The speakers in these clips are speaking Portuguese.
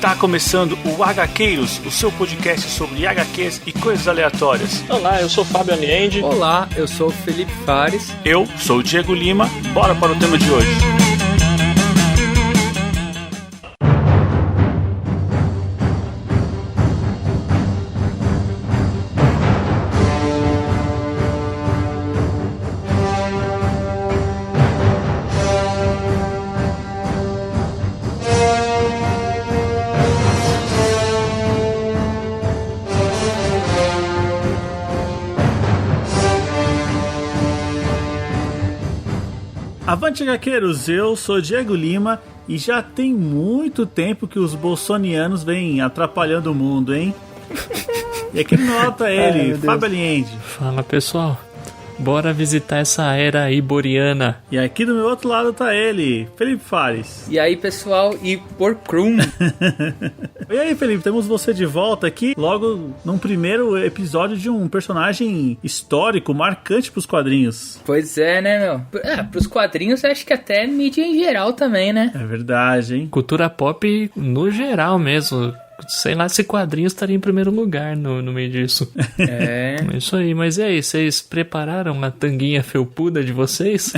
Está começando o HQueiros, o seu podcast sobre HQs e coisas aleatórias. Olá, eu sou o Fábio Aniende. Olá, eu sou o Felipe Fares. Eu sou o Diego Lima. Bora para o tema de hoje. Avante, HQueiros, eu sou Diego Lima e já tem muito tempo que os bolsonianos vêm atrapalhando o mundo, hein? E aqui nota ele, Fábio Aniende. Fala, pessoal. Bora visitar essa era iboriana. E aqui do meu outro lado tá ele, Felipe Fares. E aí, pessoal, e por Krum. E aí, Felipe, temos você de volta aqui, logo num primeiro episódio de um personagem histórico, marcante pros quadrinhos. Pois é, né, meu? Pros quadrinhos, acho que até mídia em geral também, né? É verdade, hein? Cultura pop no geral mesmo. Sei lá se quadrinhos estaria em primeiro lugar no meio disso. É. Isso aí, mas e aí, vocês prepararam a tanguinha felpuda de vocês?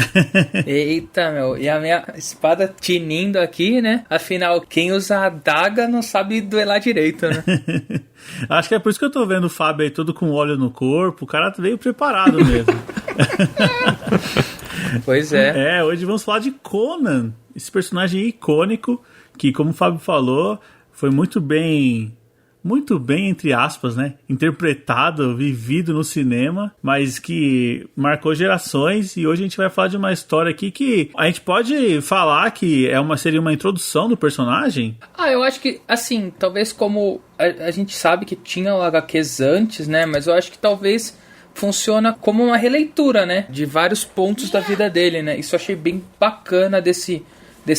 Eita, meu, e a minha espada tinindo aqui, né? Afinal, quem usa a adaga não sabe duelar direito, né? Acho que é por isso que eu tô vendo o Fábio aí todo com óleo no corpo. O cara veio preparado mesmo. Pois é. Hoje vamos falar de Conan, esse personagem icônico que, como o Fábio falou, foi muito bem, entre aspas, né? Interpretado, vivido no cinema, mas que marcou gerações. E hoje a gente vai falar de uma história aqui que a gente pode falar que seria uma introdução do personagem? Eu acho que, assim, talvez como a gente sabe que tinha o HQs antes, né? Mas eu acho que talvez funciona como uma releitura, né? De vários pontos da vida dele, né? Isso eu achei bem bacana desse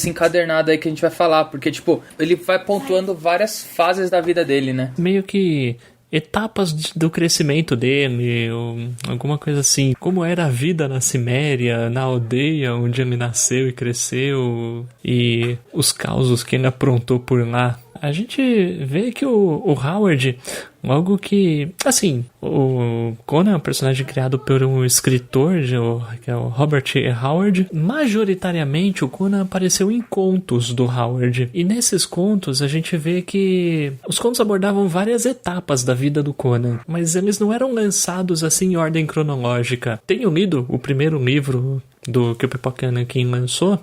encadernado aí que a gente vai falar, porque, tipo, ele vai pontuando várias fases da vida dele, né? Meio que etapas do crescimento dele, ou alguma coisa assim. Como era a vida na Ciméria, na aldeia onde ele nasceu e cresceu, e os causos que ele aprontou por lá. A gente vê que o Howard, algo que, assim, o Conan é um personagem criado por um escritor, que é o Robert E. Howard. Majoritariamente, o Conan apareceu em contos do Howard. E nesses contos, a gente vê que os contos abordavam várias etapas da vida do Conan, mas eles não eram lançados assim em ordem cronológica. Tenho lido o primeiro livro que o Pipoca Nankin lançou,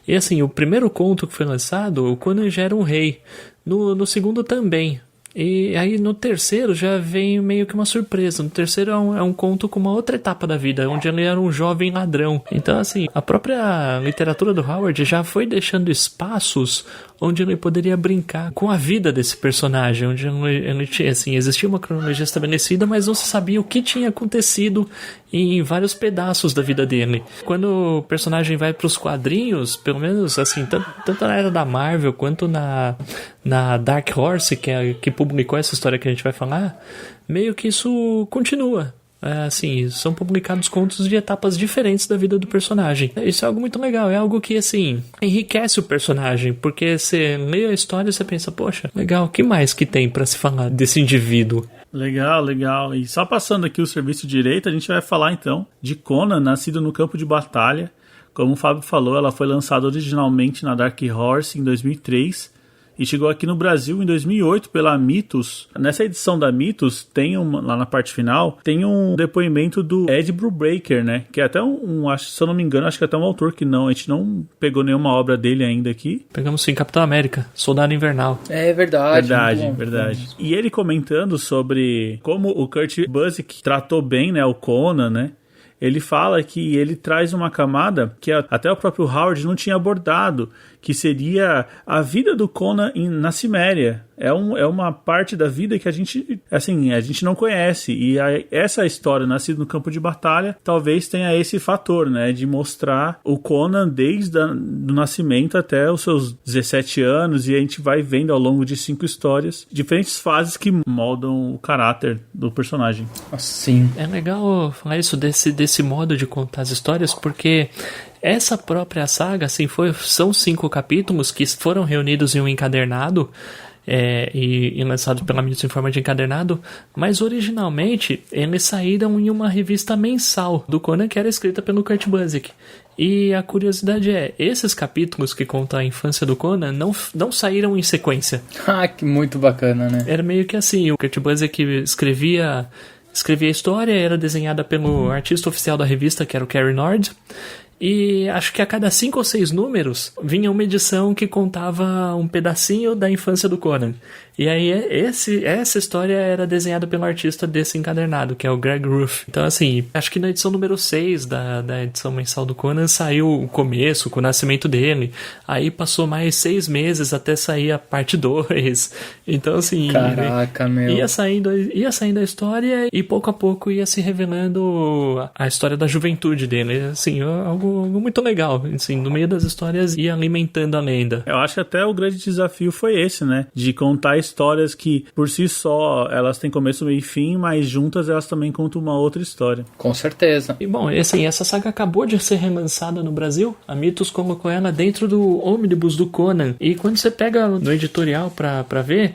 e assim, o primeiro conto que foi lançado, o Conan já era um rei. No segundo também. E aí no terceiro já vem meio que uma surpresa. No terceiro é um conto com uma outra etapa da vida, onde ele era um jovem ladrão. Então, assim, a própria literatura do Howard já foi deixando espaços onde ele poderia brincar com a vida desse personagem, onde ele tinha, assim, existia uma cronologia estabelecida, mas não se sabia o que tinha acontecido em vários pedaços da vida dele. Quando o personagem vai para os quadrinhos, pelo menos, assim, tanto na era da Marvel quanto na Dark Horse, que publicou essa história que a gente vai falar, meio que isso continua. Assim, são publicados contos de etapas diferentes da vida do personagem. Isso é algo muito legal, é algo que, assim, enriquece o personagem, porque você lê a história e você pensa, poxa, legal, o que mais que tem pra se falar desse indivíduo? Legal. E só passando aqui o serviço direito, a gente vai falar então de Conan, nascido no campo de batalha. Como o Fábio falou, ela foi lançada originalmente na Dark Horse em 2003 e chegou aqui no Brasil em 2008 pela Mythos. Nessa edição da Mythos, lá na parte final, tem um depoimento do Ed Brubaker, né? Que é até se eu não me engano, acho que é até um autor que a gente não pegou nenhuma obra dele ainda aqui. Pegamos sim, Capitão América, Soldado Invernal. É verdade. Verdade. E ele comentando sobre como o Kurt Busiek tratou bem, né, o Conan, né? Ele fala que ele traz uma camada que até o próprio Howard não tinha abordado, que seria a vida do Conan na Ciméria. É uma parte da vida que a gente não conhece. E essa história, nascida no campo de batalha, talvez tenha esse fator, né? De mostrar o Conan desde o nascimento até os seus 17 anos. E a gente vai vendo ao longo de 5 histórias diferentes fases que moldam o caráter do personagem. Sim. É legal falar isso desse modo de contar as histórias, porque essa própria saga, assim, são 5 capítulos que foram reunidos em um encadernado. e lançados pela Mitos em forma de encadernado, mas originalmente eles saíram em uma revista mensal do Conan que era escrita pelo Kurt Busiek. E a curiosidade esses capítulos que contam a infância do Conan não saíram em sequência. Ah, que muito bacana, né? Era meio que assim, o Kurt Busiek escrevia a história, era desenhada pelo artista oficial da revista, que era o Cary Nord, e acho que a cada 5 ou 6 números vinha uma edição que contava um pedacinho da infância do Conan. E aí essa história era desenhada pelo artista desse encadernado, que é o Greg Ruth. Então assim, acho que na edição número 6 da edição mensal do Conan saiu o começo, com o nascimento dele. Aí passou mais 6 meses até sair a parte 2. Então assim, caraca, meu. Ia saindo a história e pouco a pouco ia se revelando a história da juventude dele. Assim, algo muito legal. Assim, no meio das histórias ia alimentando a lenda. Eu acho que até o grande desafio foi esse, né? De contar histórias que, por si só, elas têm começo, meio e fim, mas juntas elas também contam uma outra história. Com certeza. E bom, assim, essa saga acabou de ser relançada no Brasil. A Mitos colocou ela dentro do ônibus do Conan. E quando você pega no editorial pra ver,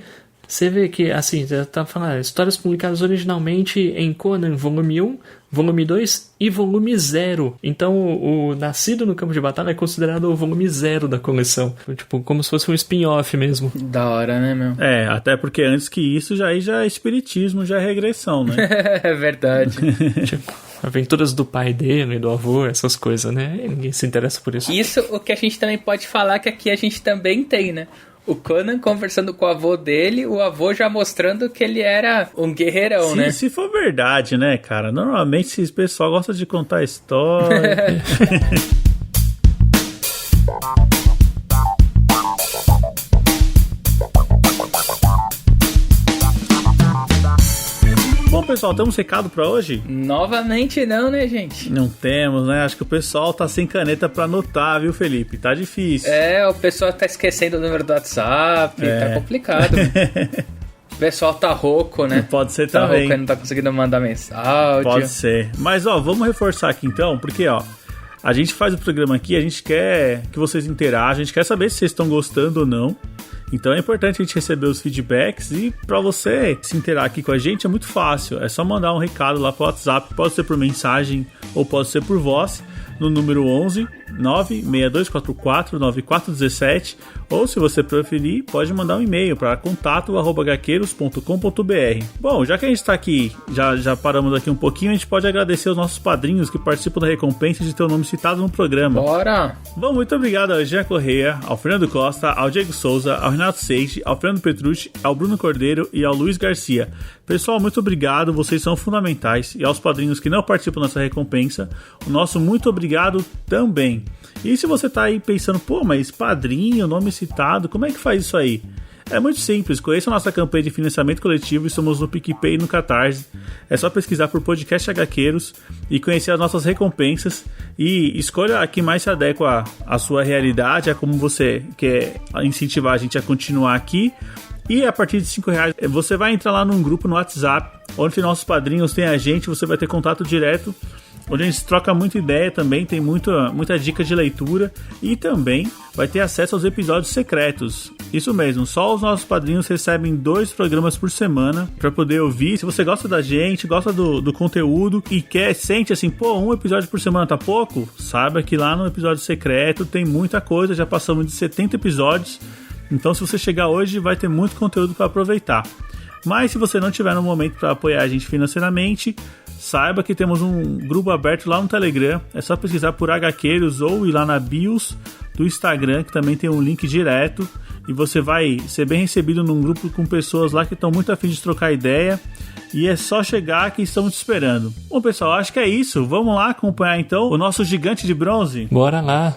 você vê que, assim, tá falando, histórias publicadas originalmente em Conan, volume 1, volume 2 e volume 0. Então, o Nascido no Campo de Batalha é considerado o volume 0 da coleção. Tipo, como se fosse um spin-off mesmo. Da hora, né, meu? Até porque antes que isso, já é espiritismo, já é regressão, né? É verdade. Tipo, aventuras do pai dele, do avô, essas coisas, né? E ninguém se interessa por isso. Isso, o que a gente também pode falar, que aqui a gente também tem, né? O Conan conversando com o avô dele, o avô já mostrando que ele era um guerreirão, né? Se for verdade, né, cara? Normalmente esse pessoal gosta de contar história. Bom, pessoal, temos recado pra hoje? Novamente não, né, gente? Não temos, né? Acho que o pessoal tá sem caneta pra anotar, viu, Felipe? Tá difícil. O pessoal tá esquecendo o número do WhatsApp, tá complicado. O pessoal tá rouco, né? Pode ser tá também. Rouco, não tá conseguindo mandar mensagem. Pode ser. Mas, vamos reforçar aqui então, porque, a gente faz o programa aqui, a gente quer que vocês interajam, a gente quer saber se vocês estão gostando ou não. Então é importante a gente receber os feedbacks e para você se interar aqui com a gente é muito fácil. É só mandar um recado lá pro WhatsApp, pode ser por mensagem ou pode ser por voz, no número 11 96244 9417, ou se você preferir, pode mandar um e-mail para contato@gaqueiros.com.br. Bom, já que a gente está aqui, já paramos aqui um pouquinho, a gente pode agradecer os nossos padrinhos que participam da recompensa de ter o nome citado no programa. Bora! Bom, muito obrigado ao Jean Correia, ao Fernando Costa, ao Diego Souza, ao Renato Seixas, ao Fernando Petrucci, ao Bruno Cordeiro e ao Luiz Garcia. Pessoal, muito obrigado, vocês são fundamentais. E aos padrinhos que não participam dessa recompensa, o nosso muito obrigado também. E se você tá aí pensando, mas padrinho, nome citado, como é que faz isso aí? É muito simples, conheça a nossa campanha de financiamento coletivo, estamos no PicPay e no Catarse. É só pesquisar por Podcast HQueiros e conhecer as nossas recompensas e escolha a que mais se adequa à sua realidade, a como você quer incentivar a gente a continuar aqui. E a partir de R$5 você vai entrar lá num grupo no WhatsApp, onde nossos padrinhos tem a gente, você vai ter contato direto, onde a gente troca muita ideia também, tem muita dica de leitura e também vai ter acesso aos episódios secretos. Isso mesmo, só os nossos padrinhos recebem 2 programas por semana para poder ouvir. Se você gosta da gente, gosta do conteúdo e sente assim, um episódio por semana tá pouco, saiba que lá no episódio secreto tem muita coisa, já passamos de 70 episódios. Então, se você chegar hoje, vai ter muito conteúdo para aproveitar. Mas se você não tiver no momento para apoiar a gente financeiramente, saiba que temos um grupo aberto lá no Telegram. É só pesquisar por HQueiros ou ir lá na bios do Instagram, que também tem um link direto. E você vai ser bem recebido num grupo com pessoas lá que estão muito afim de trocar ideia. E é só chegar que estamos te esperando. Bom, pessoal, acho que é isso. Vamos lá acompanhar então o nosso gigante de bronze? Bora lá!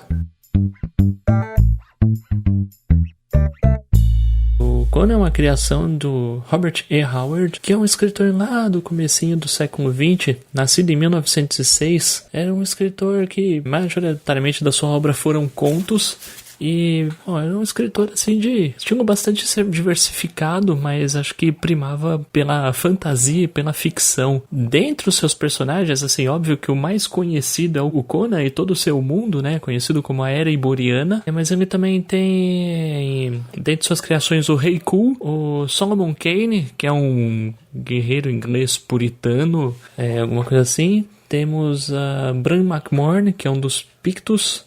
O Conan é uma criação do Robert E. Howard, que é um escritor lá do comecinho do século XX, nascido em 1906. Era um escritor que, majoritariamente da sua obra foram contos, E, bom, era um escritor, assim, de estilo bastante diversificado, mas acho que primava pela fantasia e pela ficção. Dentre os seus personagens, assim, óbvio que o mais conhecido é o Conan e todo o seu mundo, né, conhecido como a Era Iboriana, mas ele também tem, dentre suas criações, o Rei Cool, o Solomon Kane, que é um guerreiro inglês puritano, alguma coisa assim. Temos a Bran McMorn, que é um dos Pictos,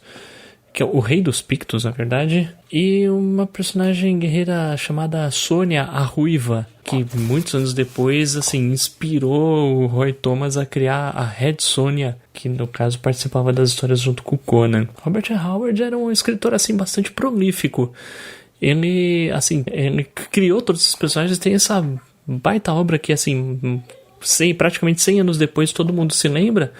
que é o rei dos Pictos, na verdade, e uma personagem guerreira chamada Sônia a Ruiva, que muitos anos depois, assim, inspirou o Roy Thomas a criar a Red Sonja, que no caso participava das histórias junto com o Conan. Robert E. Howard era um escritor, assim, bastante prolífico. Ele criou todos esses personagens, tem essa baita obra que, assim, praticamente 100 anos depois todo mundo se lembra,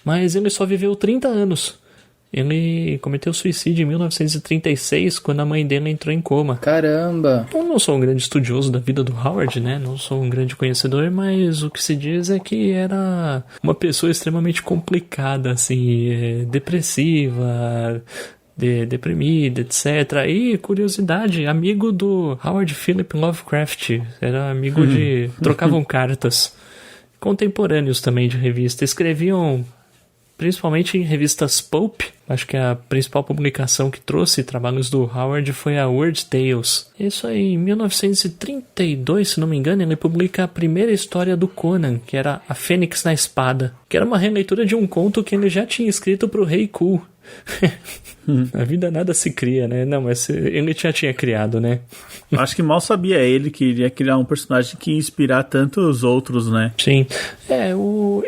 mas ele só viveu 30 anos. Ele cometeu suicídio em 1936, quando a mãe dele entrou em coma. Caramba! Eu não sou um grande estudioso da vida do Howard, né? Não sou um grande conhecedor, mas o que se diz é que era uma pessoa extremamente complicada, assim, depressiva, deprimida, etc. E, curiosidade, amigo do Howard Philip Lovecraft. Era amigo de... trocavam cartas. Contemporâneos também de revista. Escreviam principalmente em revistas pulp. Acho que a principal publicação que trouxe trabalhos do Howard foi a Weird Tales. Isso aí, em 1932, se não me engano, ele publica a primeira história do Conan, que era A Fênix na Espada, que era uma releitura de um conto que ele já tinha escrito para o Rei Cool. A vida nada se cria, né? Não, mas ele já tinha criado, né? Acho que mal sabia ele que iria criar um personagem que ia inspirar tantos outros, né? Sim. O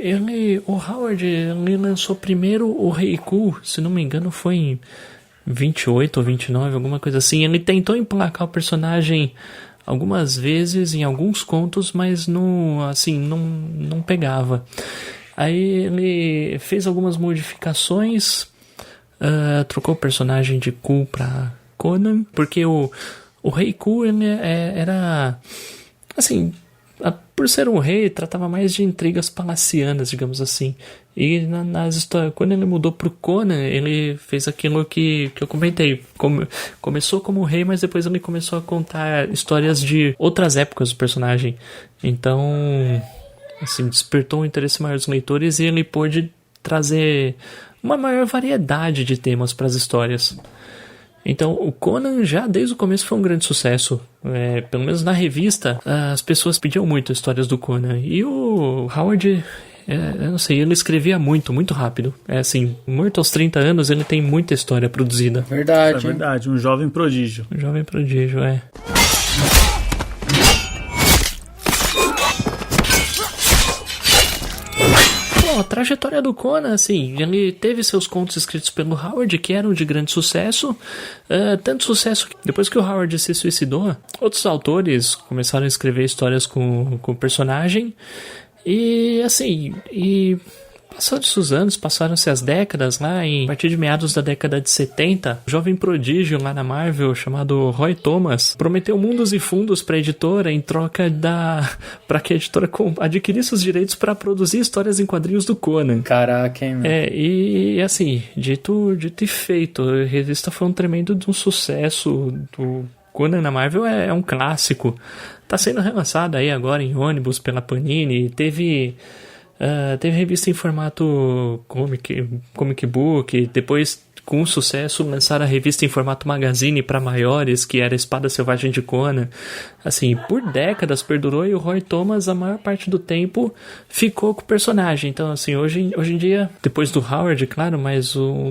Howard, ele lançou primeiro o Rei Cool, se não me engano foi em 28 ou 29, alguma coisa assim. Ele tentou emplacar o personagem algumas vezes em alguns contos, mas não pegava. Aí ele fez algumas modificações, trocou o personagem de Cool pra Conan, porque o Rei Cool ele era, assim, por ser um rei, tratava mais de intrigas palacianas, digamos assim. E nas histórias, quando ele mudou pro Conan, ele fez aquilo que eu comentei. Começou como rei, mas depois ele começou a contar histórias de outras épocas do personagem. Então, assim, despertou um interesse maior dos leitores e ele pôde trazer uma maior variedade de temas para as histórias. Então, o Conan já desde o começo foi um grande sucesso. Pelo menos na revista, as pessoas pediam muito histórias do Conan. E o Howard, eu não sei, ele escrevia muito, muito rápido. Morto aos 30 anos, ele tem muita história produzida. Verdade. É verdade, um jovem prodígio. Um jovem prodígio, A trajetória do Conan, assim, ele teve seus contos escritos pelo Howard, que eram de grande sucesso, tanto sucesso que depois que o Howard se suicidou, outros autores começaram a escrever histórias com o personagem, e assim, passaram-se os anos, passaram-se as décadas, a partir de meados da década de 70, um jovem prodígio lá na Marvel, chamado Roy Thomas, prometeu mundos e fundos para a editora em troca para que a editora adquirisse os direitos para produzir histórias em quadrinhos do Conan. Caraca, hein, mano? E assim, dito e feito, a revista foi um tremendo de um sucesso. Do Conan na Marvel é um clássico. Tá sendo relançado aí agora em ônibus pela Panini, teve revista em formato comic book, depois com sucesso lançaram a revista em formato magazine para maiores, que era Espada Selvagem de Conan. Assim, por décadas perdurou, e o Roy Thomas, a maior parte do tempo, ficou com o personagem. Então, assim, hoje em dia, depois do Howard, claro, mas o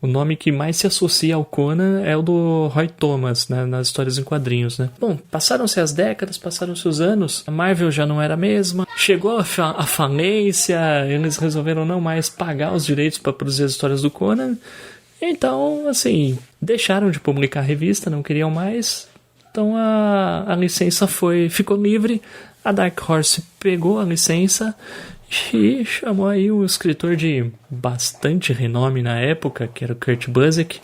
nome que mais se associa ao Conan é o do Roy Thomas, né, nas histórias em quadrinhos, né? Bom, passaram-se as décadas, passaram-se os anos, a Marvel já não era a mesma, chegou a falência, eles resolveram não mais pagar os direitos para produzir as histórias do Conan. Então, assim, deixaram de publicar a revista, não queriam mais. Então a licença ficou livre. A Dark Horse pegou a licença e chamou aí um escritor de bastante renome na época, que era o Kurt Busiek.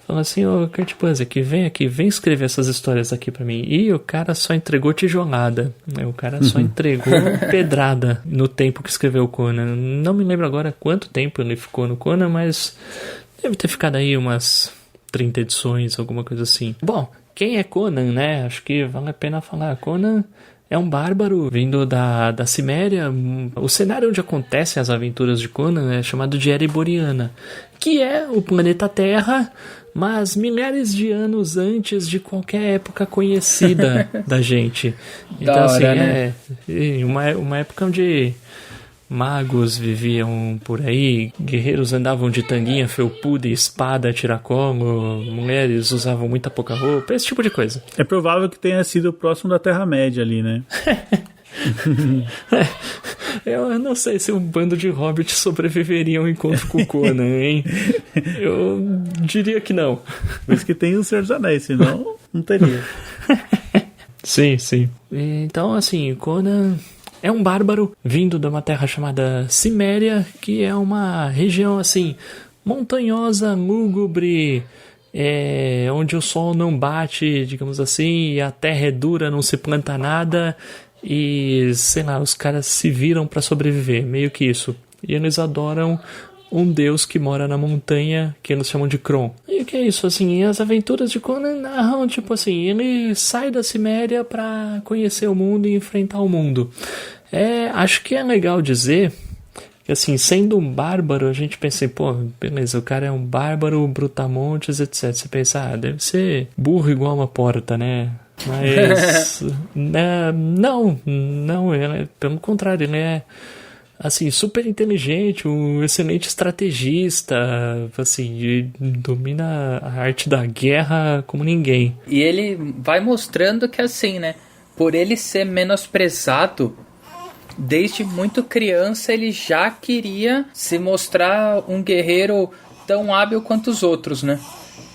Falou assim: Kurt Busiek, vem aqui, vem escrever essas histórias aqui pra mim. E o cara só entregou tijolada. O cara só entregou pedrada no tempo que escreveu o Conan. Não me lembro agora quanto tempo ele ficou no Conan, mas deve ter ficado aí umas 30 edições, alguma coisa assim. Bom, quem é Conan, né? Acho que vale a pena falar. Conan é um bárbaro vindo da Ciméria. O cenário onde acontecem as aventuras de Conan é chamado de Ereboriana, que é o planeta Terra, mas milhares de anos antes de qualquer época conhecida da gente. Então, Da hora, assim, né? uma época onde magos viviam por aí, guerreiros andavam de tanguinha felpuda e espada, tiracolo, mulheres usavam muita pouca roupa, esse tipo de coisa. É provável que tenha sido próximo da Terra-média ali, né? Eu não sei se um bando de hobbits sobreviveria ao encontro com o Conan, hein? Eu diria que não. Por isso que tem o Senhor dos Anéis, senão não teria. Sim, sim. Então, assim, Conan é um bárbaro vindo de uma terra chamada Ciméria, que é uma região, assim, montanhosa, lúgubre, onde o sol não bate, digamos assim, e a terra é dura, não se planta nada, e, sei lá, os caras se viram pra sobreviver, meio que isso. E eles adoram um deus que mora na montanha, que eles chamam de Kron. E o que é isso, assim, as aventuras de Conan narram, tipo assim, ele sai da Ciméria pra conhecer o mundo e enfrentar o mundo. Acho que é legal dizer que, assim, sendo um bárbaro, a gente pensa, pô, beleza, o cara é um bárbaro, brutamontes, etc. Você pensa, deve ser burro igual uma porta, né? Mas não, pelo contrário, ele é, assim, super inteligente, um excelente estrategista, assim, e domina a arte da guerra como ninguém. E ele vai mostrando que, assim, né? Por ele ser menosprezado, desde muito criança ele já queria se mostrar um guerreiro tão hábil quanto os outros, né?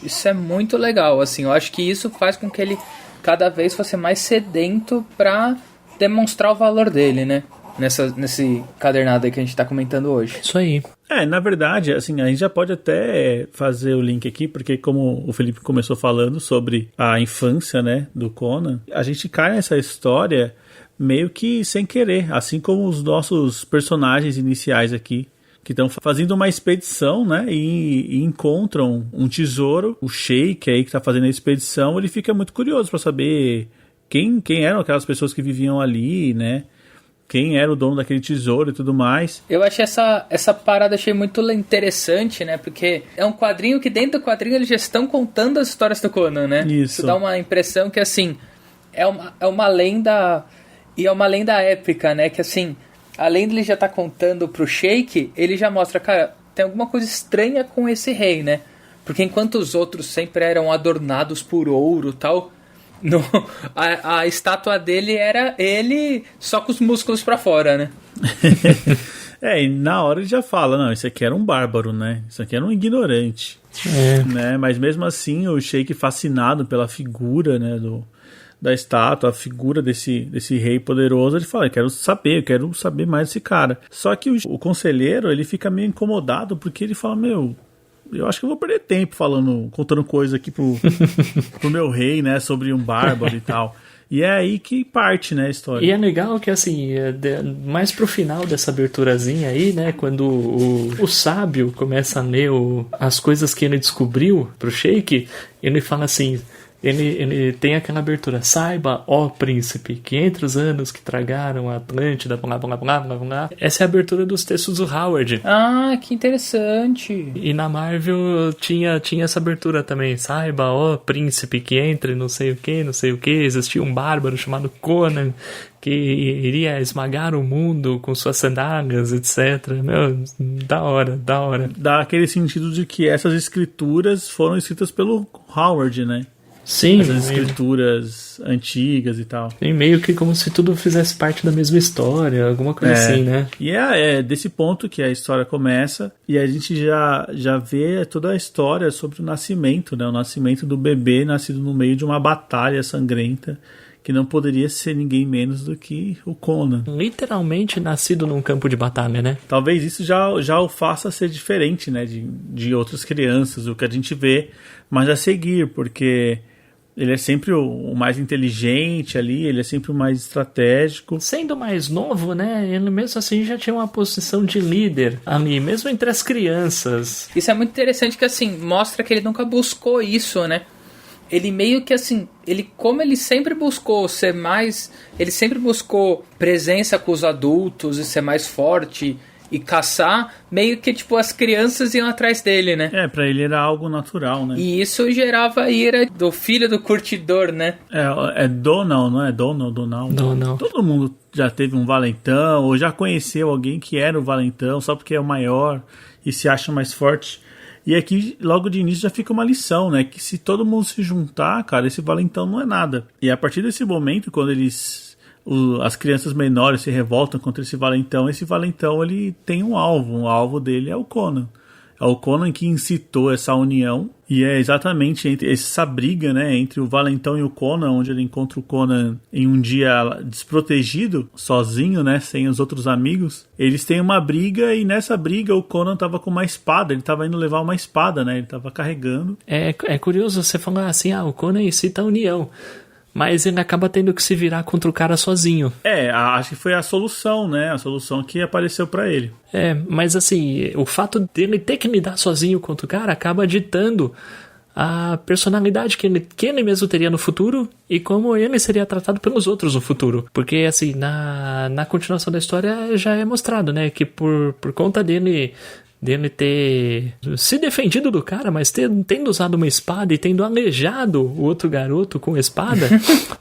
Isso é muito legal, assim. Eu acho que isso faz com que ele cada vez fosse mais sedento pra demonstrar o valor dele, né? Nesse cadernado aí que a gente tá comentando hoje. Isso aí. Na verdade, assim, a gente já pode até fazer o link aqui, porque como o Felipe começou falando sobre a infância, né, do Conan, a gente cai nessa história meio que sem querer, assim como os nossos personagens iniciais aqui, que estão fazendo uma expedição, né, e encontram um tesouro. O Sheik aí que tá fazendo a expedição, ele fica muito curioso para saber quem eram aquelas pessoas que viviam ali, né, quem era o dono daquele tesouro e tudo mais. Eu achei essa parada muito interessante, né? Porque é um quadrinho que dentro do quadrinho eles já estão contando as histórias do Conan, né? Isso. Dá uma impressão que, assim, é uma lenda, e é uma lenda épica, né? Que, assim, além de ele já estar contando pro Sheik, ele já mostra, cara, tem alguma coisa estranha com esse rei, né? Porque enquanto os outros sempre eram adornados por ouro e tal, a estátua dele era ele só com os músculos pra fora, né? E na hora ele já fala, não, isso aqui era um bárbaro, né? Isso aqui era um ignorante. Né? Mas mesmo assim, o Sheik, fascinado pela figura, né, da estátua, a figura desse rei poderoso, ele fala, eu quero saber mais desse cara. Só que o conselheiro, ele fica meio incomodado, porque ele fala, eu acho que eu vou perder tempo contando coisa aqui pro meu rei, né, sobre um bárbaro e tal. E é aí que parte, né, a história. E é legal que, assim, mais pro final dessa aberturazinha aí, né, quando o sábio começa a ler as coisas que ele descobriu pro Sheik, ele fala assim... Ele tem aquela abertura, saiba, ó príncipe, que entre os anos que tragaram a Atlântida, blá blá blá blá blá. Essa é a abertura dos textos do Howard. Ah, que interessante. E na Marvel tinha essa abertura também, saiba, ó príncipe, que entre não sei o que, existia um bárbaro chamado Conan, que iria esmagar o mundo com suas sandálias, etc. Da hora. Dá aquele sentido de que essas escrituras foram escritas pelo Howard, né? Sim, essas escrituras antigas e tal. E meio que como se tudo fizesse parte da mesma história, alguma coisa assim, né? E é desse ponto que a história começa, e a gente já vê toda a história sobre o nascimento, né? O nascimento do bebê nascido no meio de uma batalha sangrenta, que não poderia ser ninguém menos do que o Conan. Literalmente nascido num campo de batalha, né? Talvez isso já o faça ser diferente, né? De outras crianças, o que a gente vê mais a seguir, porque... Ele é sempre o mais inteligente ali, ele é sempre o mais estratégico. Sendo mais novo, né, ele mesmo assim já tinha uma posição de líder ali, mesmo entre as crianças. Isso é muito interessante que, assim, mostra que ele nunca buscou isso, né? Ele meio que, assim, como ele sempre buscou ser mais... Ele sempre buscou presença com os adultos e ser mais forte e caçar, meio que, tipo, as crianças iam atrás dele, né? Pra ele era algo natural, né? E isso gerava a ira do filho do curtidor, né? É Donald, não é? Donald. Todo mundo já teve um valentão, ou já conheceu alguém que era o valentão, só porque é o maior e se acha mais forte. E aqui, logo de início, já fica uma lição, né? Que se todo mundo se juntar, cara, esse valentão não é nada. E a partir desse momento, quando as crianças menores se revoltam contra esse valentão ele tem um alvo. O alvo dele é o Conan. É o Conan que incitou essa união. E é exatamente essa briga, né, entre o valentão e o Conan, onde ele encontra o Conan em um dia desprotegido, sozinho, né, sem os outros amigos. Eles têm uma briga e nessa briga o Conan tava com uma espada, ele tava indo levar uma espada, né, ele tava carregando. É curioso você falar assim, o Conan incita a união. Mas ele acaba tendo que se virar contra o cara sozinho. Acho que foi a solução, né? A solução que apareceu pra ele. Mas assim, o fato dele ter que lidar sozinho contra o cara acaba ditando a personalidade que ele mesmo teria no futuro e como ele seria tratado pelos outros no futuro. Porque, assim, na continuação da história já é mostrado, né? Que por conta dele ter se defendido do cara, mas tendo usado uma espada e tendo aleijado o outro garoto com a espada,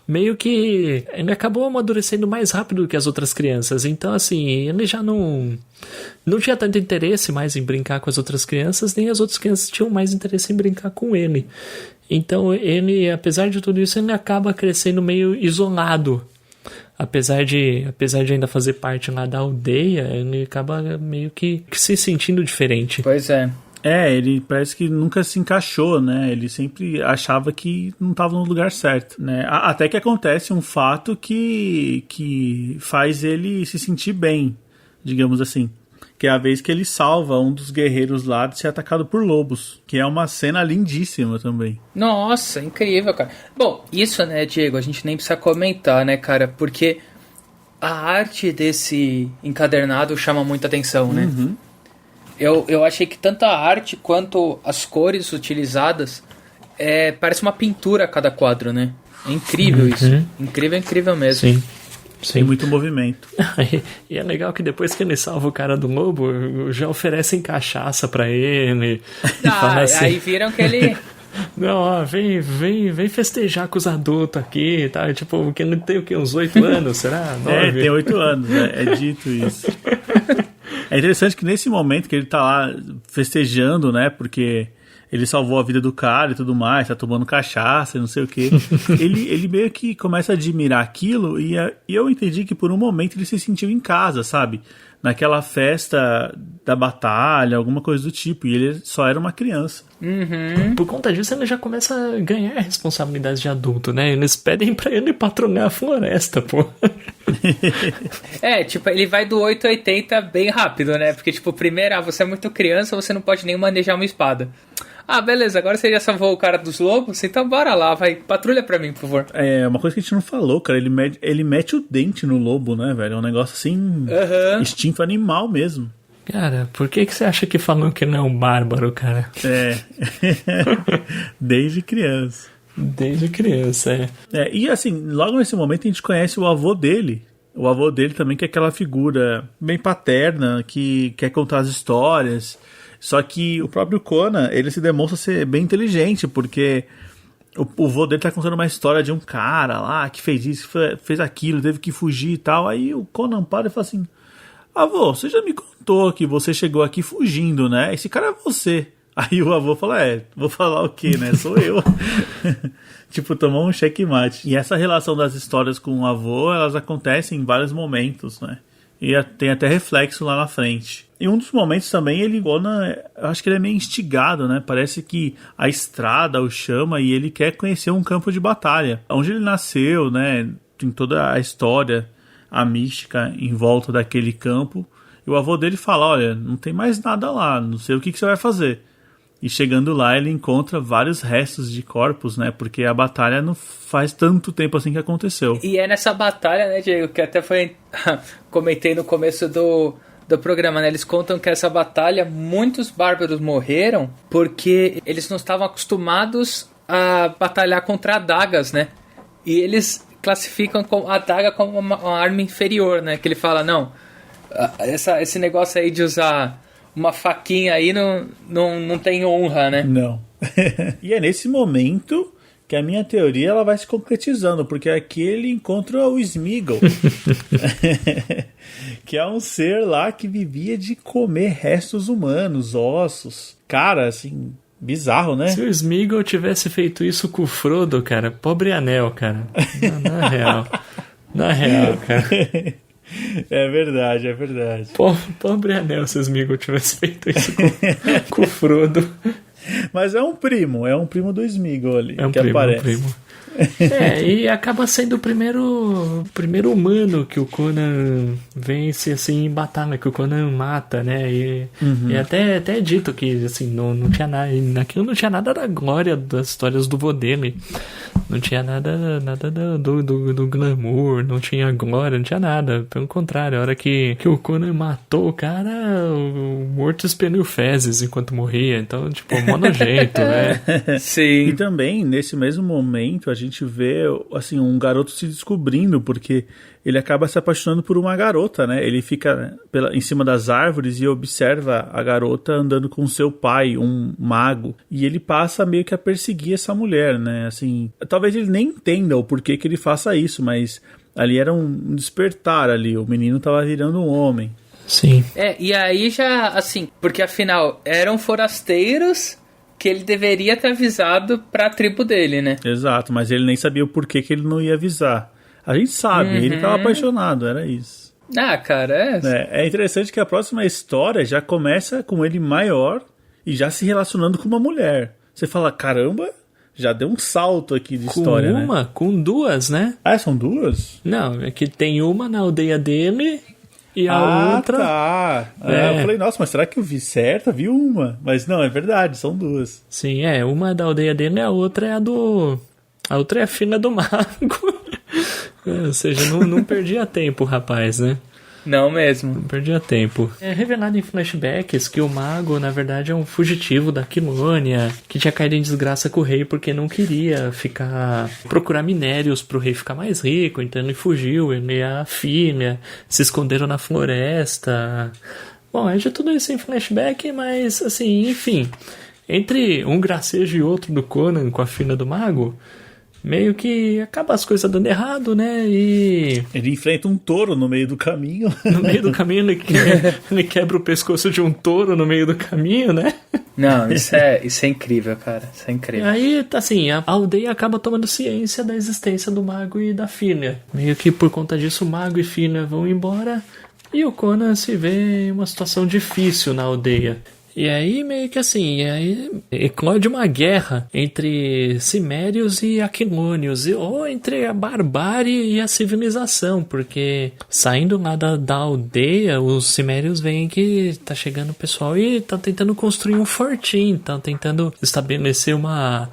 meio que ele acabou amadurecendo mais rápido do que as outras crianças. Então, assim, ele já não tinha tanto interesse mais em brincar com as outras crianças, nem as outras crianças tinham mais interesse em brincar com ele. Então, ele, apesar de tudo isso, ele acaba crescendo meio isolado. Apesar de ainda fazer parte lá da aldeia, ele acaba meio que se sentindo diferente. Pois é. Ele parece que nunca se encaixou, né? Ele sempre achava que não estava no lugar certo, né? Até que acontece um fato que faz ele se sentir bem, digamos assim. Que é a vez que ele salva um dos guerreiros lá de ser atacado por lobos. Que é uma cena lindíssima também. Nossa, incrível, cara. Bom, isso, né, Diego, a gente nem precisa comentar, né, cara? Porque a arte desse encadernado chama muita atenção, né? Uhum. Eu achei que tanto a arte quanto as cores utilizadas parece uma pintura a cada quadro, né? É incrível isso. Incrível mesmo. Sim. Tem muito movimento. E é legal que depois que ele salva o cara do lobo, já oferecem cachaça pra ele. Assim, aí viram que ele... Não, vem festejar com os adultos aqui, tá? Tipo, que ele tem o quê? Uns 8 anos, será? 9? Tem 8 anos, né? É dito isso. É interessante que nesse momento que ele tá lá festejando, né? Porque ele salvou a vida do cara e tudo mais, tá tomando cachaça e não sei o quê. ele meio que começa a admirar aquilo e eu entendi que por um momento ele se sentiu em casa, sabe? Naquela festa da batalha, alguma coisa do tipo. E ele só era uma criança. Uhum. Por conta disso, ele já começa a ganhar responsabilidades de adulto, né? Eles pedem pra ele patrulhar a floresta, pô. Tipo, ele vai do 880 bem rápido, né? Porque, tipo, primeiro, você é muito criança, você não pode nem manejar uma espada. Beleza, agora você já salvou o cara dos lobos, então bora lá, vai, patrulha pra mim, por favor. Uma coisa que a gente não falou, cara, ele mete o dente no lobo, né, velho? É um negócio assim, instinto animal mesmo. Cara, por que você acha que falam que não é um bárbaro, cara? Desde criança. Desde criança, E assim, logo nesse momento a gente conhece o avô dele. O avô dele também, que é aquela figura bem paterna, que quer contar as histórias. Só que o próprio Conan, ele se demonstra ser bem inteligente, porque o vô dele tá contando uma história de um cara lá que fez isso, fez aquilo, teve que fugir e tal. Aí o Conan para e fala assim: avô, você já me contou que você chegou aqui fugindo, né? Esse cara é você. Aí o avô fala: vou falar o quê, né? Sou eu. Tipo, tomou um checkmate. E essa relação das histórias com o avô, elas acontecem em vários momentos, né? E tem até reflexo lá na frente. Em um dos momentos também, eu acho que ele é meio instigado, né? Parece que a estrada o chama e ele quer conhecer um campo de batalha. Onde ele nasceu, né? Tem toda a história, a mística em volta daquele campo. E o avô dele fala: olha, não tem mais nada lá, não sei o que você vai fazer. E chegando lá, ele encontra vários restos de corpos, né? Porque a batalha não faz tanto tempo assim que aconteceu. E é nessa batalha, né, Diego, que até foi... comentei no começo do programa, né? Eles contam que essa batalha, muitos bárbaros morreram porque eles não estavam acostumados a batalhar contra adagas, né? E eles classificam a adaga como uma arma inferior, né? Que ele fala, não, esse negócio aí de usar uma faquinha aí não tem honra, né? Não. E é nesse momento que a minha teoria ela vai se concretizando, porque aqui ele encontra o Sméagol, que é um ser lá que vivia de comer restos humanos, ossos. Cara, assim, bizarro, né? Se o Sméagol tivesse feito isso com o Frodo, cara, pobre anel, cara. Na real. Na real, cara. É verdade, é verdade. Pobre anel se o Sméagol tivesse feito isso com o Frodo. Mas é um primo do Sméagol ali, é um que primo, aparece. É um primo. E acaba sendo o primeiro humano que o Conan vence assim em batalha, que o Conan mata, né? E até é dito que assim, não tinha nada, naquilo não tinha nada da glória das histórias do vô dele. Não tinha nada do glamour, não tinha glória, não tinha nada. Pelo contrário, a hora que o Conan matou o cara, o morto expeliu fezes enquanto morria. Então, tipo, mó nojento, né? Sim. E também, nesse mesmo momento, a gente vê, assim, um garoto se descobrindo, porque ele acaba se apaixonando por uma garota, né? Ele fica em cima das árvores e observa a garota andando com seu pai, um mago. E ele passa meio que a perseguir essa mulher, né? Assim, talvez ele nem entenda o porquê que ele faça isso, mas ali era um despertar ali. O menino tava virando um homem. Sim. E aí já, assim, porque afinal, eram forasteiros que ele deveria ter avisado pra tribo dele, né? Exato, mas ele nem sabia o porquê que ele não ia avisar. A gente sabe, ele estava apaixonado, era isso. Ah, cara, É interessante que a próxima história já começa com ele maior e já se relacionando com uma mulher. Você fala, caramba, já deu um salto aqui de história, né? Com duas, né? Ah, são duas? Não, é que tem uma na aldeia dele e a outra... Tá. Eu falei, nossa, mas será que eu vi certo? Vi uma. Mas não, é verdade, são duas. Sim, uma é da aldeia dele e a outra é a outra é a filha do mago. Ou seja, não perdia tempo, rapaz, né? Não mesmo. Não perdia tempo. É revelado em flashbacks que o mago, na verdade, é um fugitivo da Quilônia, que tinha caído em desgraça com o rei porque não queria procurar minérios pro rei ficar mais rico, então ele fugiu, ele e a filha se esconderam na floresta. Bom, é de tudo isso em flashback, mas, assim, enfim, entre um gracejo e outro do Conan com a filha do mago, meio que acaba as coisas dando errado, né? E ele enfrenta um touro no meio do caminho. No meio do caminho ele quebra o pescoço de um touro no meio do caminho, né? Não, isso é incrível, cara. Isso é incrível. E aí, assim, a aldeia acaba tomando ciência da existência do mago e da filha. Meio que por conta disso, o mago e filha vão embora e o Conan se vê em uma situação difícil na aldeia. E aí, meio que assim, eclode uma guerra entre Cimérios e Aquilônios, ou entre a barbárie e a civilização, porque saindo lá da aldeia, os Cimérios veem que tá chegando o pessoal e tá tentando construir um fortinho, tá tentando estabelecer uma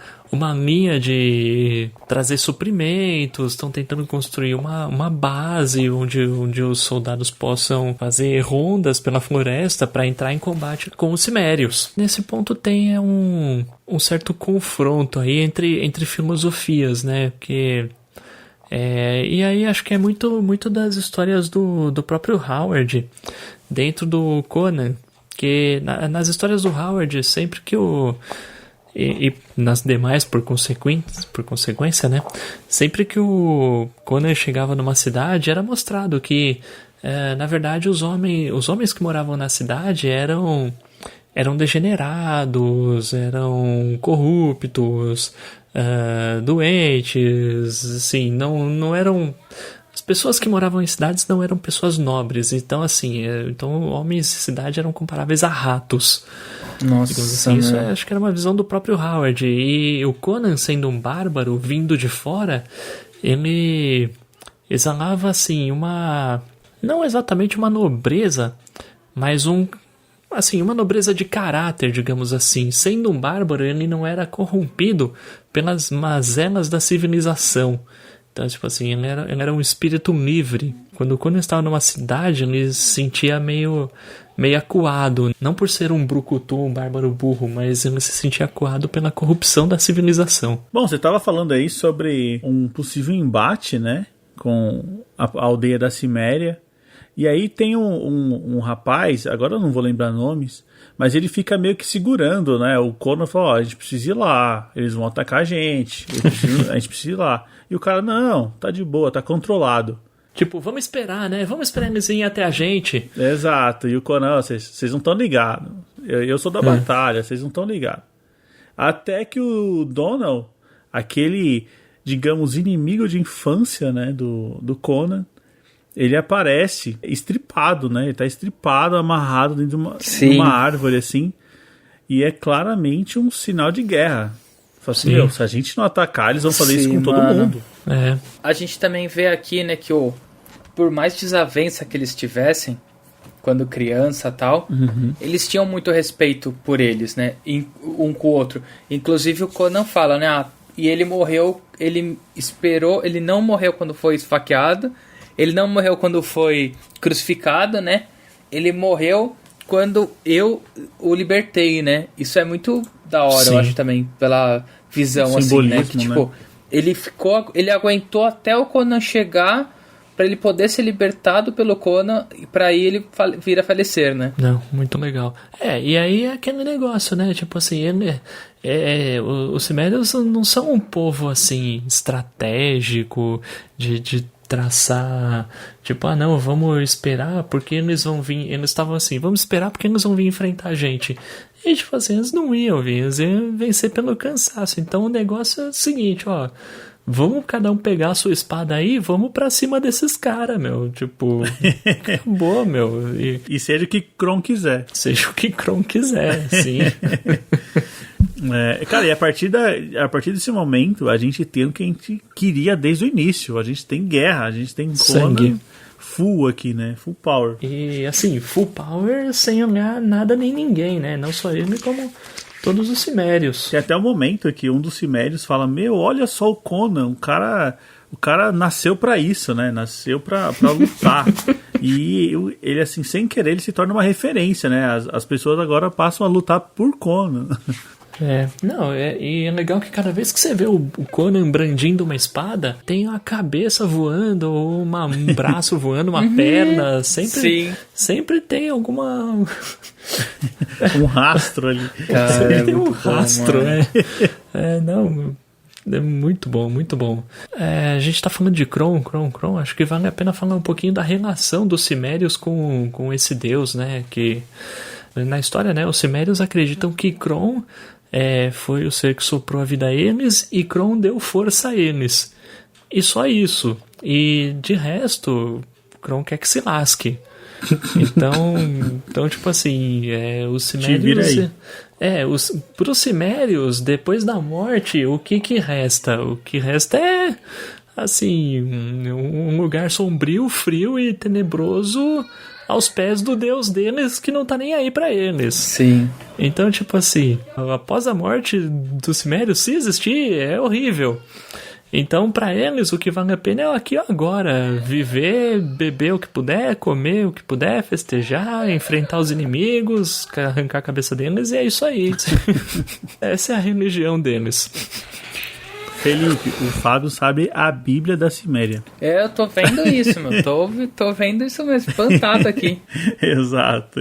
linha de trazer suprimentos, estão tentando construir uma base onde os soldados possam fazer rondas pela floresta para entrar em combate com os Cimérios. Nesse ponto tem um certo confronto aí entre filosofias, né? Porque e aí acho que é muito das histórias do próprio Howard dentro do Conan, que nas histórias do Howard, sempre que e nas demais, por consequência, né? Sempre que o Conan chegava numa cidade, era mostrado que, na verdade, os homens que moravam na cidade eram degenerados, eram corruptos, doentes, assim, não eram... As pessoas que moravam em cidades não eram pessoas nobres, então, assim, homens de cidade eram comparáveis a ratos. Nossa, assim, isso acho que era uma visão do próprio Howard. E o Conan, sendo um bárbaro, vindo de fora, ele exalava, assim, não exatamente uma nobreza, mas um assim, uma nobreza de caráter, digamos assim. Sendo um bárbaro, ele não era corrompido pelas mazelas da civilização. Então, tipo assim, ele era um espírito livre. Quando o Conan estava numa cidade, ele se sentia meio acuado. Não por ser um brucutu, um bárbaro burro, mas ele se sentia acuado pela corrupção da civilização. Bom, você estava falando aí sobre um possível embate, né? Com a aldeia da Ciméria. E aí tem um rapaz, agora eu não vou lembrar nomes, mas ele fica meio que segurando, né? O Conan fala, a gente precisa ir lá, eles vão atacar a gente precisa ir lá. E o cara, não, tá de boa, tá controlado. Tipo, vamos esperar, né? Vamos esperar eles irem até a gente. Exato, e o Conan, vocês não estão ligados. Eu sou da batalha, vocês não estão ligados. Até que o Donald, aquele, digamos, inimigo de infância, né, do Conan, ele aparece estripado, né? Ele tá estripado, amarrado dentro de uma árvore, assim. E é claramente um sinal de guerra. Fala assim, se a gente não atacar, eles vão fazer isso com todo mundo. É. A gente também vê aqui, né, que por mais desavença que eles tivessem, quando criança e tal, eles tinham muito respeito por eles, né? Um com o outro. Inclusive o Conan fala, né? E ele morreu, ele esperou, ele não morreu quando foi esfaqueado, ele não morreu quando foi crucificado, né? Ele morreu quando eu o libertei, né? Isso é muito da hora, eu acho também, pela visão, assim, né? Que, tipo, né? Ele aguentou até o Conan chegar pra ele poder ser libertado pelo Conan e pra aí ele vir a falecer, né? Não, muito legal. E aí é aquele negócio, né? Tipo assim, os Cimérios não são um povo, assim, estratégico, de traçar, tipo, não, vamos esperar porque eles vão vir, eles estavam assim, vamos esperar porque eles vão vir enfrentar a gente. E tipo assim, eles não iam vir, eles iam vencer pelo cansaço. Então o negócio é o seguinte, ó, vamos cada um pegar a sua espada aí, vamos pra cima desses caras, meu, tipo, acabou, meu. E seja o que Kron quiser. Seja o que Kron quiser, sim. Cara, e a partir desse momento, a gente tem o que a gente queria desde o início. A gente tem guerra, a gente tem sangue full aqui, né? Full power. E assim, full power sem olhar nada nem ninguém, né? Não só ele, como todos os Cimérios. Tem até o momento que um dos Cimérios fala, olha só o Conan, o cara nasceu pra isso, né? Nasceu pra lutar. E ele, assim, sem querer, ele se torna uma referência, né? As pessoas agora passam a lutar por Conan. E é legal que cada vez que você vê o Conan brandindo uma espada, tem uma cabeça voando, ou um braço voando, uma perna, sempre tem alguma... um rastro ali. Cara, sempre tem um rastro, né? É muito bom, muito bom. A gente tá falando de Kron, acho que vale a pena falar um pouquinho da relação dos Cimérios com esse deus, né? Que na história, né, os Cimérios acreditam que Kron foi o ser que soprou a vida a eles e Kron deu força a eles. E só isso. E de resto, Kron quer que se lasque. Então tipo assim, os Cimérios... para os Cimérios, depois da morte, o que resta? O que resta é, assim, um lugar sombrio, frio e tenebroso aos pés do deus deles que não tá nem aí pra eles. Sim. Então, tipo assim, após a morte dos Cimérios, se existir, é horrível. Então, pra eles, o que vale a pena é aqui agora. Viver, beber o que puder, comer o que puder, festejar, enfrentar os inimigos, arrancar a cabeça deles, e é isso aí. Essa é a religião deles. Felipe, o Fábio sabe a Bíblia da Ciméria. Eu tô vendo isso, meu. Tô vendo isso mesmo, espantado aqui. Exato.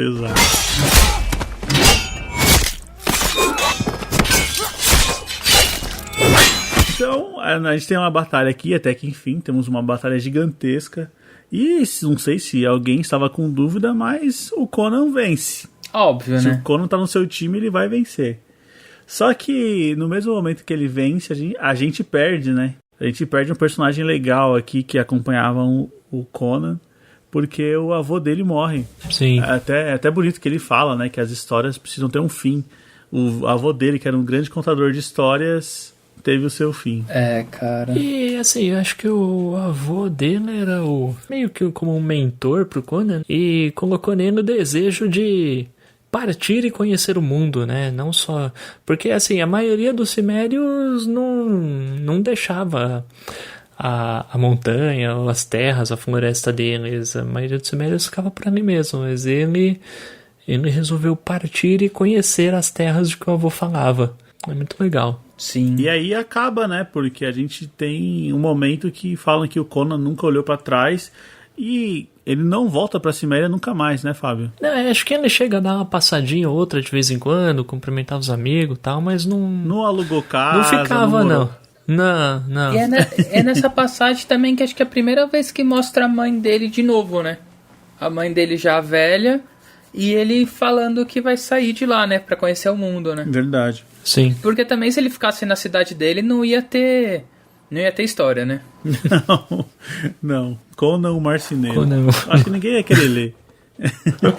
Então, a gente tem uma batalha aqui, até que enfim, temos uma batalha gigantesca. E não sei se alguém estava com dúvida, mas o Conan vence. Óbvio, se né? Se o Conan tá no seu time, ele vai vencer. Só que no mesmo momento que ele vence, a gente perde, né? A gente perde um personagem legal aqui que acompanhava o Conan, porque o avô dele morre. Sim. É até bonito que ele fala, né? Que as histórias precisam ter um fim. O avô dele, que era um grande contador de histórias, teve o seu fim. Cara. E assim, eu acho que o avô dele era meio que como um mentor pro Conan e colocou nele o desejo de partir e conhecer o mundo, né? Não só... Porque, assim, a maioria dos cimérios não deixava a montanha, ou as terras, a floresta deles. A maioria dos cimérios ficava por ali mesmo, mas ele resolveu partir e conhecer as terras de que o avô falava. É muito legal. Sim. E aí acaba, né? Porque a gente tem um momento que falam que o Conan nunca olhou pra trás e ele não volta pra Ciméria nunca mais, né, Fábio? Não, acho que ele chega a dar uma passadinha ou outra de vez em quando, cumprimentar os amigos e tal, mas não... Não alugou casa, Não ficava, não. Não. E é nessa passagem também que acho que é a primeira vez que mostra a mãe dele de novo, né? A mãe dele já velha e ele falando que vai sair de lá, né? Pra conhecer o mundo, né? Verdade. Sim. Porque também se ele ficasse na cidade dele não ia ter história, né? Não. Conan o Marceneiro. Conan. Acho que ninguém ia querer ler.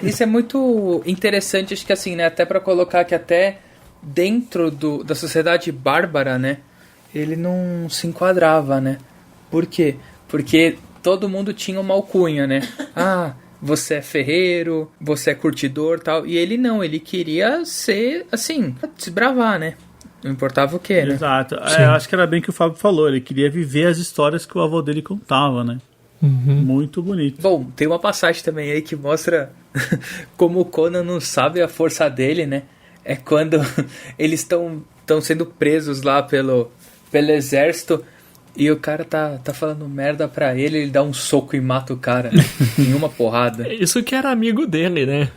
Isso é muito interessante, acho que assim, né? Até pra colocar que até dentro da sociedade bárbara, né? Ele não se enquadrava, né? Por quê? Porque todo mundo tinha uma alcunha, né? Ah, você é ferreiro, você é curtidor, tal. E ele não, ele queria ser, assim, desbravar, né? Não importava o que, né? Exato. Eu acho que era bem o que o Fábio falou. Ele queria viver as histórias que o avô dele contava, né? Muito bonito. Bom, tem uma passagem também aí que mostra como o Conan não sabe a força dele, né? É quando eles estão sendo presos lá pelo exército e o cara tá falando merda pra ele dá um soco e mata o cara, né? Em uma porrada. Isso que era amigo dele, né?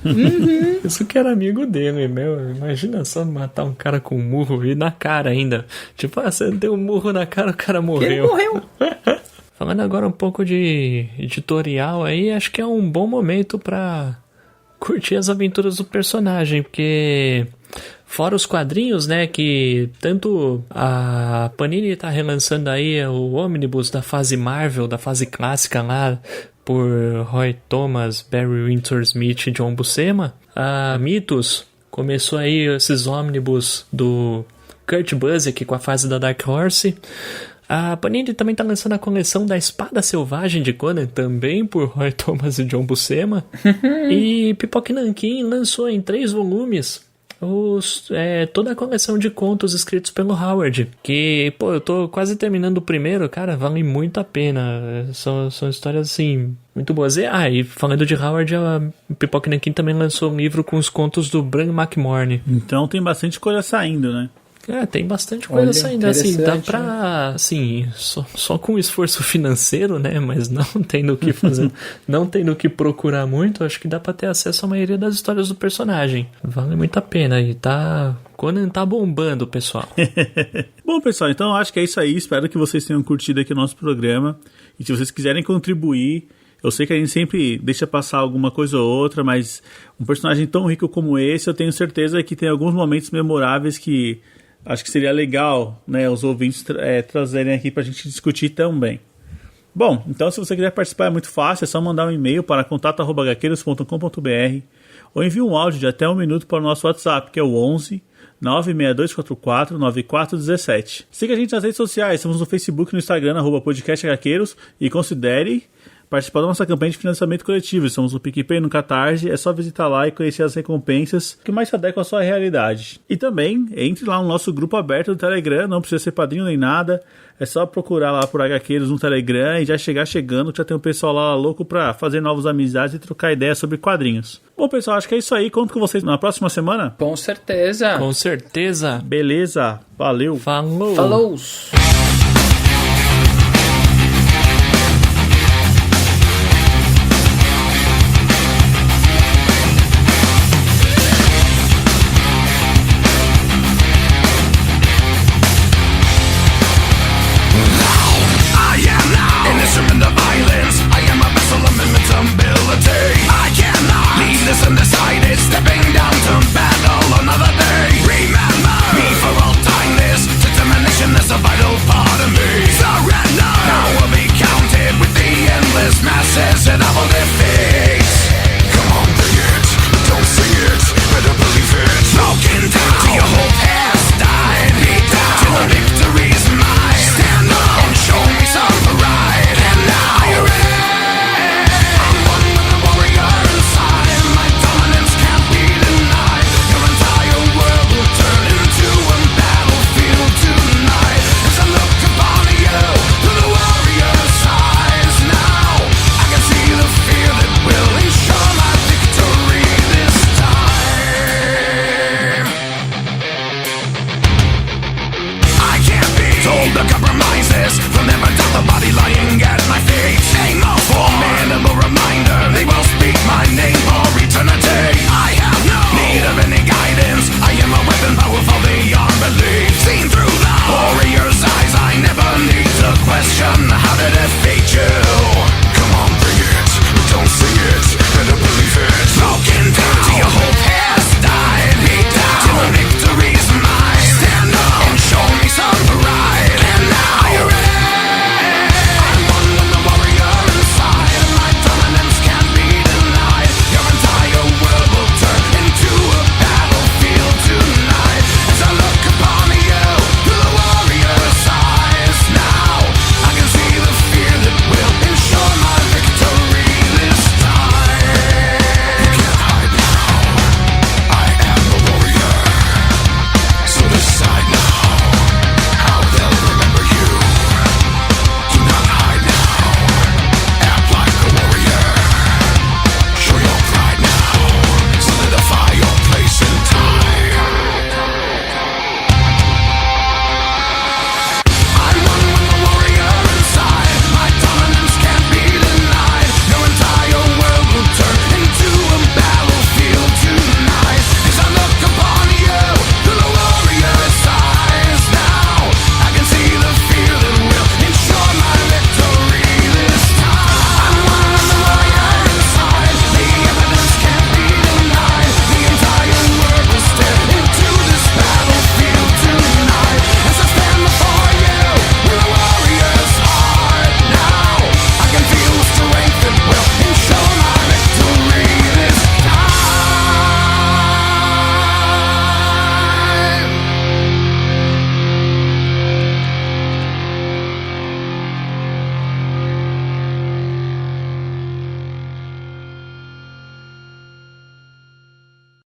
Isso que era amigo dele, meu. Imagina só matar um cara com um murro e na cara ainda. Tipo, você deu um murro na cara, o cara morreu. Ele morreu. Falando agora um pouco de editorial aí, acho que é um bom momento pra curtir as aventuras do personagem, porque fora os quadrinhos, né, que tanto a Panini tá relançando aí o ônibus da fase Marvel, da fase clássica lá, por Roy Thomas, Barry Windsor-Smith e John Buscema, a Mythos começou aí esses ônibus do Kurt Busiek com a fase da Dark Horse. A Panini também tá lançando a coleção da Espada Selvagem de Conan, também por Roy Thomas e John Buscema. E Pipoca Nankin lançou em 3 volumes toda a coleção de contos escritos pelo Howard. Que, pô, eu tô quase terminando o primeiro, cara, vale muito a pena. São histórias, assim, muito boas. E falando de Howard, a Pipoca Nankin também lançou um livro com os contos do Bran McMorne. Então tem bastante coisa saindo, né? Tem bastante coisa saindo, assim, dá pra, né? assim, só com esforço financeiro, né, mas não tendo o que fazer, não tendo o que procurar muito, acho que dá pra ter acesso à maioria das histórias do personagem. Vale muito a pena e Conan tá bombando, pessoal. Bom, pessoal, então acho que é isso aí, espero que vocês tenham curtido aqui o nosso programa, e se vocês quiserem contribuir, eu sei que a gente sempre deixa passar alguma coisa ou outra, mas um personagem tão rico como esse, eu tenho certeza que tem alguns momentos memoráveis que acho que seria legal, né, os ouvintes trazerem aqui pra gente discutir também. Bom, então se você quiser participar é muito fácil, é só mandar um e-mail para contato@hqueiros.com.br ou envie um áudio de até 1 minuto para o nosso WhatsApp, que é o 11 96244 9417. Siga a gente nas redes sociais, estamos no Facebook e no Instagram, @podcasthqueiros, e considere participar da nossa campanha de financiamento coletivo. Estamos no PicPay e no Catarse. É só visitar lá e conhecer as recompensas que mais se adequam à sua realidade. E também entre lá no nosso grupo aberto do Telegram. Não precisa ser padrinho nem nada. É só procurar lá por HQueiros no Telegram e já chegar chegando, que já tem um pessoal lá louco pra fazer novas amizades e trocar ideias sobre quadrinhos. Bom, pessoal, acho que é isso aí. Conto com vocês na próxima semana. Com certeza. Com certeza. Beleza. Valeu. Falou. Falou.